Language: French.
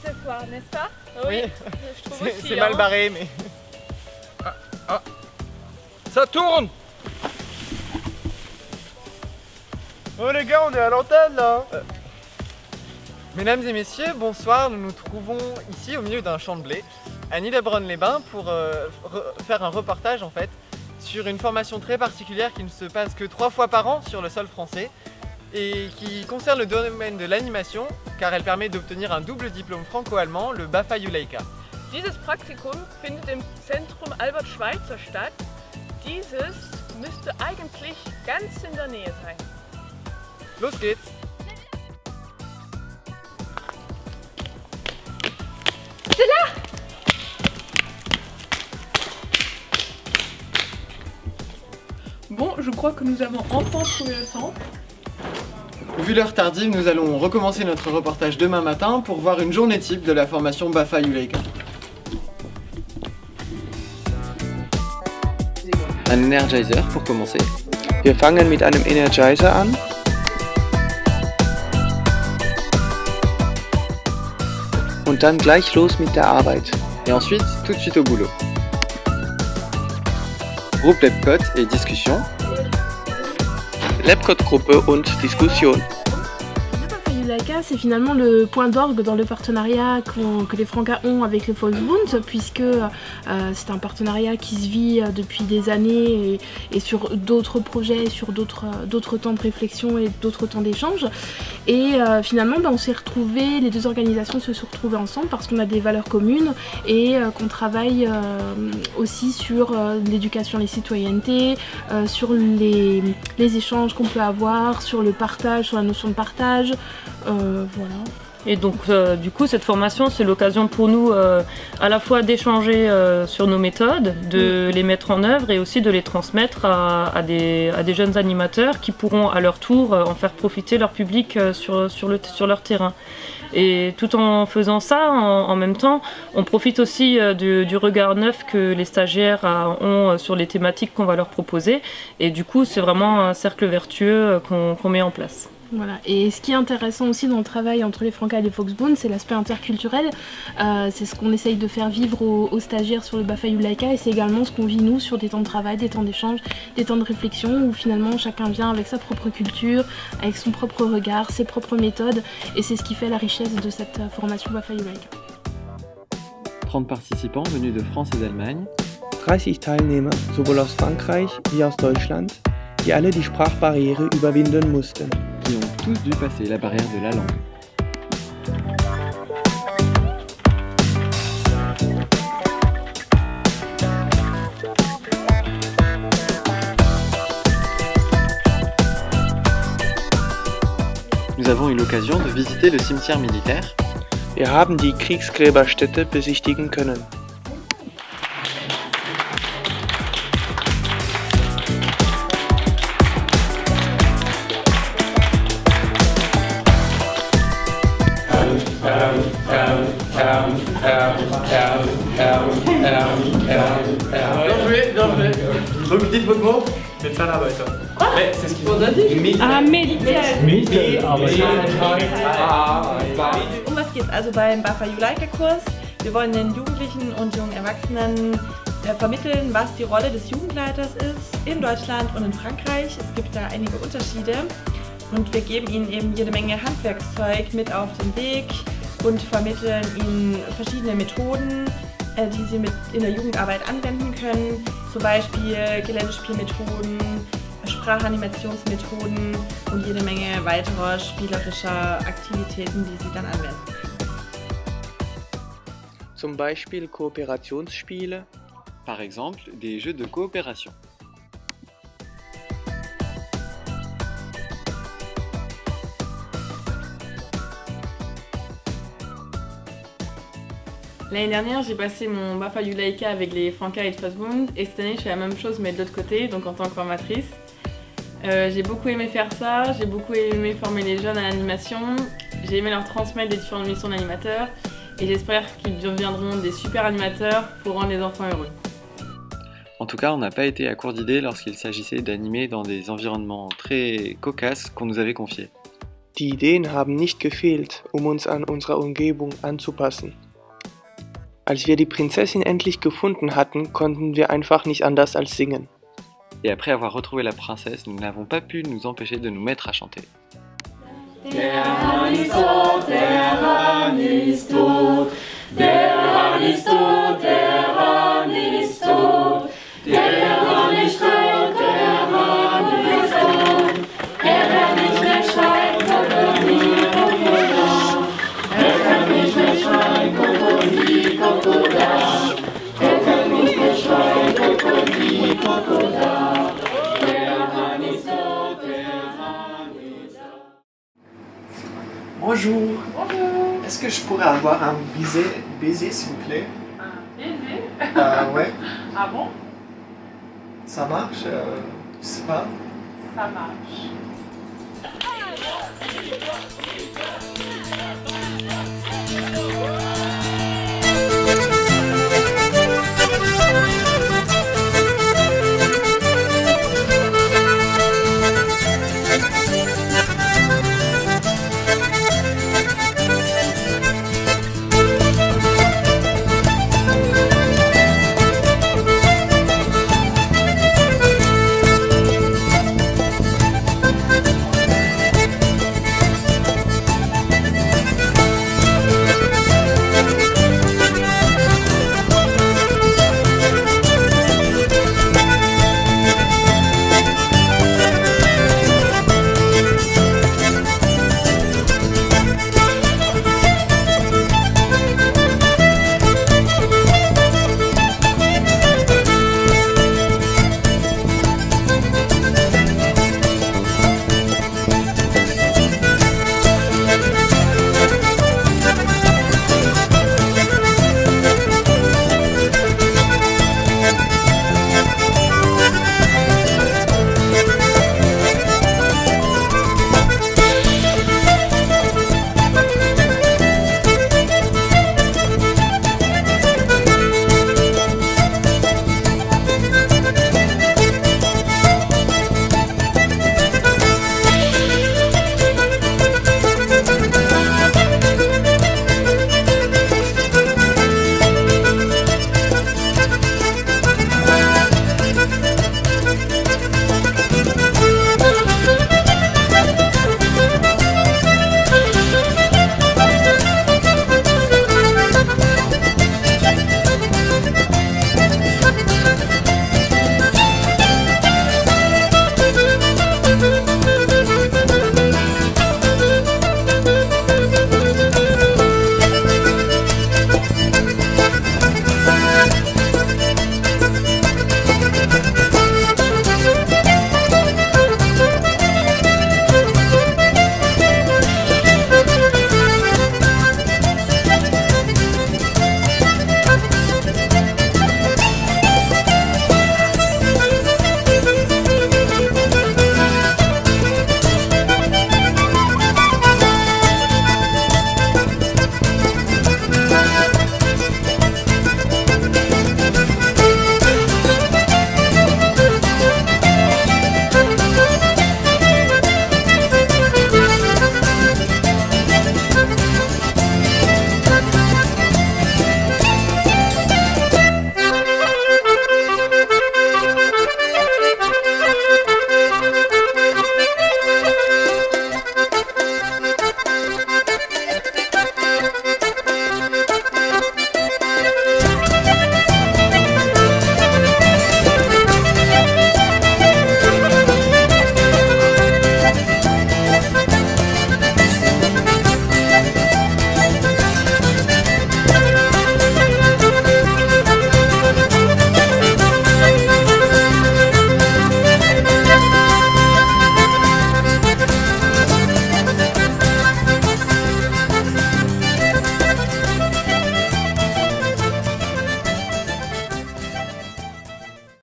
ce soir, n'est-ce pas? Oui, je trouve aussi. C'est mal barré, mais... Ça tourne! Oh les gars, on est à l'antenne là. Mesdames et messieurs, bonsoir, nous nous trouvons ici au milieu d'un champ de blé à Nidabronne-les-Bains pour faire un reportage en fait sur une formation très particulière qui ne se passe que 3 fois par an sur le sol français et qui concerne le domaine de l'animation car elle permet d'obtenir un double diplôme franco-allemand, le BAFA Juleika. Dieses Praktikum findet im Zentrum Albert-Schweitzer statt. Dieses müsste eigentlich ganz in der Nähe sein. Los geht's! C'est là! Bon, je crois que nous avons enfin trouvé le centre. Vu l'heure tardive, nous allons recommencer notre reportage demain matin pour voir une journée type de la formation BAFA Juleika. Un Energizer pour commencer. Wir fangen mit einem Energizer an. Und dann gleich los mit der Arbeit. Et ensuite, tout de suite au boulot. Groupe Lepcot et discussion. Lepcot-Gruppe und Diskussion. Juleika, c'est finalement le point d'orgue dans le partenariat que les Francas ont avec le Volksbund, puisque c'est un partenariat qui se vit depuis des années et sur d'autres projets, sur d'autres temps de réflexion et d'autres temps d'échange. Et finalement, on s'est retrouvés, les deux organisations se sont retrouvées ensemble parce qu'on a des valeurs communes et qu'on travaille aussi sur l'éducation, les citoyennetés, sur les échanges qu'on peut avoir, sur le partage, sur la notion de partage. Voilà. Et donc du coup cette formation c'est l'occasion pour nous à la fois d'échanger sur nos méthodes, de les mettre en œuvre et aussi de les transmettre à des jeunes animateurs qui pourront à leur tour en faire profiter leur public sur leur terrain. Et tout en faisant ça, en même temps, on profite aussi du regard neuf que les stagiaires ont sur les thématiques qu'on va leur proposer. Et du coup c'est vraiment un cercle vertueux qu'on met en place. Voilà. Et ce qui est intéressant aussi dans le travail entre les Francas et les Volksbund, c'est l'aspect interculturel. C'est ce qu'on essaye de faire vivre aux stagiaires sur le BAFA Juleika et c'est également ce qu'on vit nous sur des temps de travail, des temps d'échange, des temps de réflexion où finalement chacun vient avec sa propre culture, avec son propre regard, ses propres méthodes et c'est ce qui fait la richesse de cette formation BAFA Juleika. 30 participants venus de France et d'Allemagne. 30 Teilnehmer, sowohl aus Frankreich wie aus Deutschland, die alle die Sprachbarriere überwinden mussten. Qui ont tous dû passer la barrière de la langue. Nous avons eu l'occasion de visiter le cimetière militaire. Wir haben die Kriegsgräberstätte besichtigen können. Bien joué. Donc dites votre mot. Metallarbiter. Mais c'est ce qu'on a dit. Ah, Militär. Um was geht's also beim BAFA Juleika-Kurs? Wir wollen den Jugendlichen und jungen Erwachsenen vermitteln, was die Rolle des Jugendleiters ist in Deutschland und in Frankreich. Es gibt da einige Unterschiede und wir geben ihnen eben jede Menge Handwerkszeug mit auf den Weg und vermitteln ihnen verschiedene Methoden, die sie in der Jugendarbeit anwenden können, zum Beispiel Geländespielmethoden, Sprachanimationsmethoden und jede Menge weiterer spielerischer Aktivitäten, die sie dann anwenden. Zum Beispiel Kooperationsspiele. Par exemple, des jeux de coopération. L'année dernière, j'ai passé mon BAFA Juleika avec les Francas et le Volksbund et cette année, je fais la même chose mais de l'autre côté, donc en tant que formatrice. J'ai beaucoup aimé faire ça, j'ai beaucoup aimé former les jeunes à l'animation, j'ai aimé leur transmettre des différentes missions d'animateurs et j'espère qu'ils deviendront des super animateurs pour rendre les enfants heureux. En tout cas, on n'a pas été à court d'idées lorsqu'il s'agissait d'animer dans des environnements très cocasses qu'on nous avait confiés. Die Ideen haben nicht gefehlt, um uns an unsere Umgebung anzupassen. Als wir die Prinzessin endlich gefunden hatten, konnten wir einfach nicht anders als singen. Et après avoir retrouvé la princesse, nous n'avons pas pu nous empêcher de nous mettre à chanter. Der Hahn ist tot, der Hahn ist tot, der Hahn ist tot, der Hahn ist tot, der Hahn ist tot, der Hahn ist tot, er kann nicht mehr schreien, Krokodil, Krokodil, er kann nicht mehr schreien, Krokodil, Krokodil, er kann nicht mehr schreien, Krokodil, Krokodil, der Hahn ist tot, der Hahn ist tot. Bonjour. Bonjour. Est-ce que je pourrais avoir un baiser s'il vous plaît? Un baiser? Ouais. Ah bon? Ça marche? Je sais pas. Ça marche.